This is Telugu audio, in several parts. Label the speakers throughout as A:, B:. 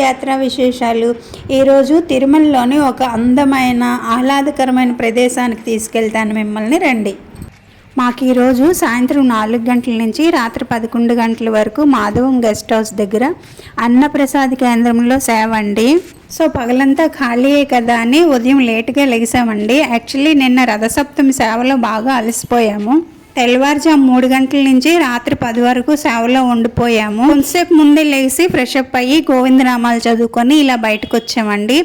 A: యాత్ర విశేషాలు. ఈరోజు తిరుమలలోని ఒక అందమైన ఆహ్లాదకరమైన ప్రదేశానికి తీసుకెళ్తాను మిమ్మల్ని, రండి. మాకు ఈరోజు సాయంత్రం 4 గంటల నుంచి రాత్రి 11 గంటల వరకు మాధవం గెస్ట్ హౌస్ దగ్గర అన్నప్రసాద కేంద్రంలో సేవ అండి. సో పగలంతా ఖాళీయే కదా అని ఉదయం లేటుగా లెగిసామండి. యాక్చువల్లీ నిన్న రథసప్తమి సేవలో బాగా అలసిపోయాము. తెల్లవారుజాము 3 గంటల నుంచి రాత్రి 10 వరకు సేవలో ఉండిపోయాము. కొంతసేపు ముందే లేచి ఫ్రెష్ అప్ అయ్యి గోవిందనామాలు చదువుకొని ఇలా బయటకు వచ్చామండి.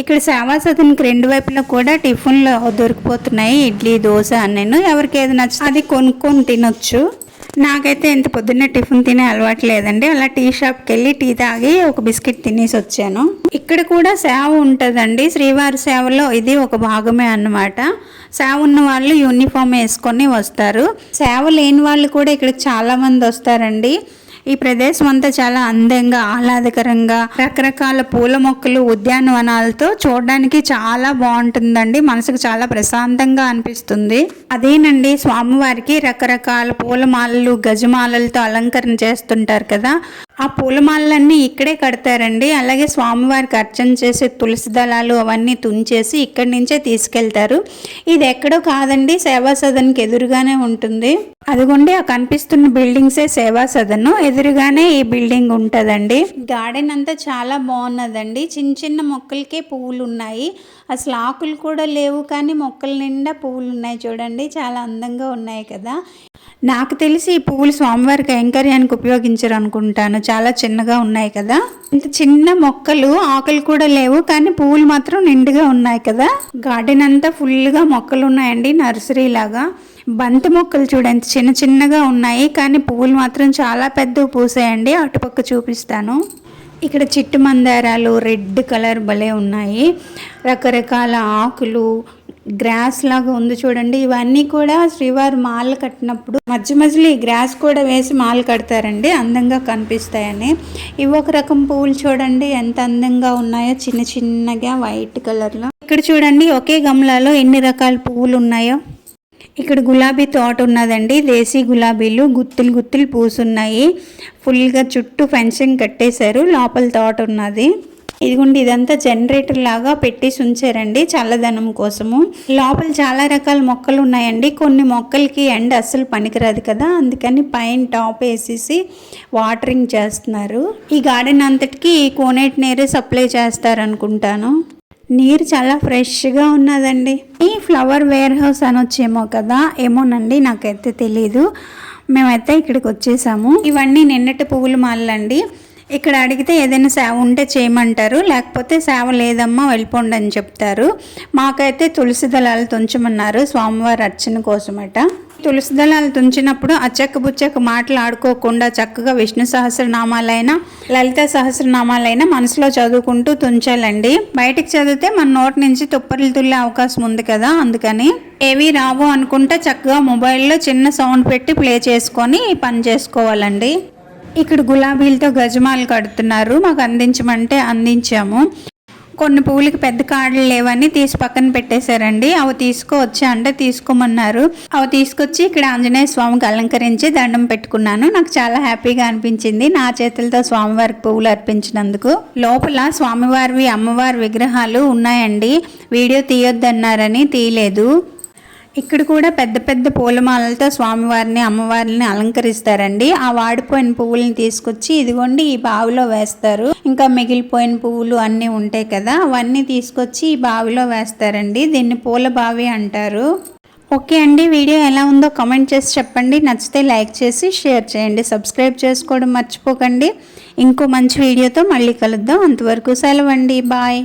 A: ఇక్కడ సేవా సదన్కి 2 వైపులా కూడా టిఫిన్లు దొరికిపోతున్నాయి, ఇడ్లీ, దోశ అన్నీ. ఎవరికి ఏది నచ్చితే అది కొనుక్కొని తినొచ్చు. నాకైతే ఇంత పొద్దున్నే టిఫిన్ తినే అలవాటు లేదండి. అలా టీ షాప్కి వెళ్ళి టీ తాగి ఒక బిస్కెట్ తినేసి వచ్చాను. ఇక్కడ కూడా సేవ ఉంటుందండి. శ్రీవారి సేవలో ఇది ఒక భాగమే అన్నమాట. సేవ ఉన్న వాళ్ళు యూనిఫామ్ వేసుకొని వస్తారు. సేవ లేని వాళ్ళు కూడా ఇక్కడికి చాలామంది వస్తారండి. ఈ ప్రదేశం అంతా చాలా అందంగా, ఆహ్లాదకరంగా, రకరకాల పూల మొక్కలు, ఉద్యానవనాలతో చూడడానికి చాలా బాగుంటుందండి. మనసుకు చాలా ప్రశాంతంగా అనిపిస్తుంది. అదేనండి, స్వామివారికి రకరకాల పూలమాలలు, గజమాలలతో అలంకరణ చేస్తుంటారు కదా, ఆ పూలమాలలన్నీ ఇక్కడే కడతారండి. అలాగే స్వామివారికి అర్చన చేసే తులసి దళాలు అవన్నీ తుంచేసి ఇక్కడి నుంచే తీసుకెళ్తారు. ఇది ఎక్కడో కాదండి, సేవా సదన్కి ఎదురుగానే ఉంటుంది. అదిగోండి ఆ కనిపిస్తున్న బిల్డింగ్సే సేవా సదన్, ఎదురుగానే ఈ బిల్డింగ్ ఉంటుందండి. గార్డెన్ అంతా చాలా బాగున్నదండి. చిన్న చిన్న మొక్కలకే పువ్వులు ఉన్నాయి. అసలు ఆకులు కూడా లేవు, కానీ మొక్కల నిండా పువ్వులు ఉన్నాయి. చూడండి, చాలా అందంగా ఉన్నాయి కదా. నాకు తెలిసి ఈ పువ్వులు స్వామివారి కైంకర్యానికి ఉపయోగించరు అనుకుంటాను. చాలా చిన్నగా ఉన్నాయి కదా. ఇంత చిన్న మొక్కలు, ఆకులు కూడా లేవు, కానీ పువ్వులు మాత్రం నిండుగా ఉన్నాయి కదా. గార్డెన్ అంతా ఫుల్గా మొక్కలు ఉన్నాయండి, నర్సరీ లాగా. బంతి మొక్కలు చూడండి, చిన్న చిన్నగా ఉన్నాయి, కానీ పువ్వులు మాత్రం చాలా పెద్దవి పూసాయండి. అటుపక్క చూపిస్తాను. ఇక్కడ చిట్టు మందారాలు రెడ్ కలర్ భలే ఉన్నాయి. రకరకాల ఆకులు, గ్రాస్ లాగా ఉంది చూడండి. ఇవన్నీ కూడా శ్రీవారి మాల కట్టినప్పుడు మధ్య మధ్యలో ఈ గ్రాస్ కూడా వేసి మాల కడతారండి, అందంగా కనిపిస్తాయని. ఇవి ఒక రకం పువ్వులు చూడండి ఎంత అందంగా ఉన్నాయో, చిన్న చిన్నగా వైట్ కలర్లో. ఇక్కడ చూడండి ఒకే గమలాలో ఎన్ని రకాల పువ్వులు ఉన్నాయో. ఇక్కడ గులాబీ తోట ఉన్నదండి, దేశీ గులాబీలు గుత్తులు గుత్తులు పూసున్నాయి. ఫుల్గా చుట్టూ ఫెన్సింగ్ కట్టేశారు, లోపల తోట ఉన్నది. ఇదిగోండి ఇదంతా జనరేటర్ లాగా పెట్టేసి ఉంచారండి చల్లదనం కోసము. లోపల చాలా రకాల మొక్కలు ఉన్నాయండి. కొన్ని మొక్కలకి ఎండ అస్సలు పనికిరాదు కదా, అందుకని పైన టాప్ వేసేసి వాటరింగ్ చేస్తున్నారు. ఈ గార్డెన్ అంతటికి కోనేటి నీరు సప్లై చేస్తారు అనుకుంటాను. నీరు చాలా ఫ్రెష్గా ఉన్నదండి. ఈ ఫ్లవర్ వేర్ హౌస్ అనొచ్చేమో కదా, ఏమోనండి నాకైతే తెలీదు. మేమైతే ఇక్కడికి వచ్చేసాము. ఇవన్నీ నిన్నటి పువ్వుల మాలండి. ఇక్కడ అడిగితే ఏదైనా సేవ ఉంటే చేయమంటారు, లేకపోతే సేవ లేదమ్మా వెళ్ళిపోండి అని చెప్తారు. మాకైతే తులసి దళాలు తుంచమన్నారు స్వామివారి అర్చన కోసమట. తులసి దళాలు తుంచినప్పుడు అచ్చక్క బుచ్చక్క మాటలు ఆడుకోకుండా చక్కగా విష్ణు సహస్రనామాలైనా లలిత సహస్రనామాలైనా మనసులో చదువుకుంటూ తుంచాలండి. బయటికి చదివితే మన నోటి నుంచి తుప్పర్లు తుల్లే అవకాశం ఉంది కదా, అందుకని ఏవి రావు అనుకుంటే చక్కగా మొబైల్లో చిన్న సౌండ్ పెట్టి ప్లే చేసుకొని పని చేసుకోవాలండి. ఇక్కడ గులాబీలతో గజమాలు కడుతున్నారు. మాకు అందించమంటే అందించాము. కొన్ని పువ్వులకి పెద్ద కాడలు లేవని తీసి పక్కన పెట్టేశారండి. అవి తీసుకోవచ్చా అంటే తీసుకోమన్నారు. అవి తీసుకొచ్చి ఇక్కడ ఆంజనేయ స్వామికి అలంకరించి దండం పెట్టుకున్నాను. నాకు చాలా హ్యాపీగా అనిపించింది నా చేతులతో స్వామివారికి పువ్వులు అర్పించినందుకు. లోపల స్వామివారివి అమ్మవారి విగ్రహాలు ఉన్నాయండి. వీడియో తీయొద్దన్నారని తీయలేదు. ఇక్కడ కూడా పెద్ద పెద్ద పూలమాలలతో స్వామివారిని అమ్మవారిని అలంకరిస్తారండి. ఆ వాడిపోయిన పువ్వులను తీసుకొచ్చి ఇదిగోండి ఈ బావిలో వేస్తారు. ఇంకా మిగిలిపోయిన పువ్వులు అన్నీ ఉంటాయి కదా, అవన్నీ తీసుకొచ్చి ఈ బావిలో వేస్తారండి. దీన్ని పూల బావి అంటారు. ఓకే అండి, వీడియో ఎలా ఉందో కామెంట్ చేసి చెప్పండి. నచ్చితే లైక్ చేసి షేర్ చేయండి. సబ్స్క్రైబ్ చేసుకోవడం మర్చిపోకండి. ఇంకో మంచి వీడియోతో మళ్ళీ కలుద్దాం. అంతవరకు సెలవండి, బాయ్.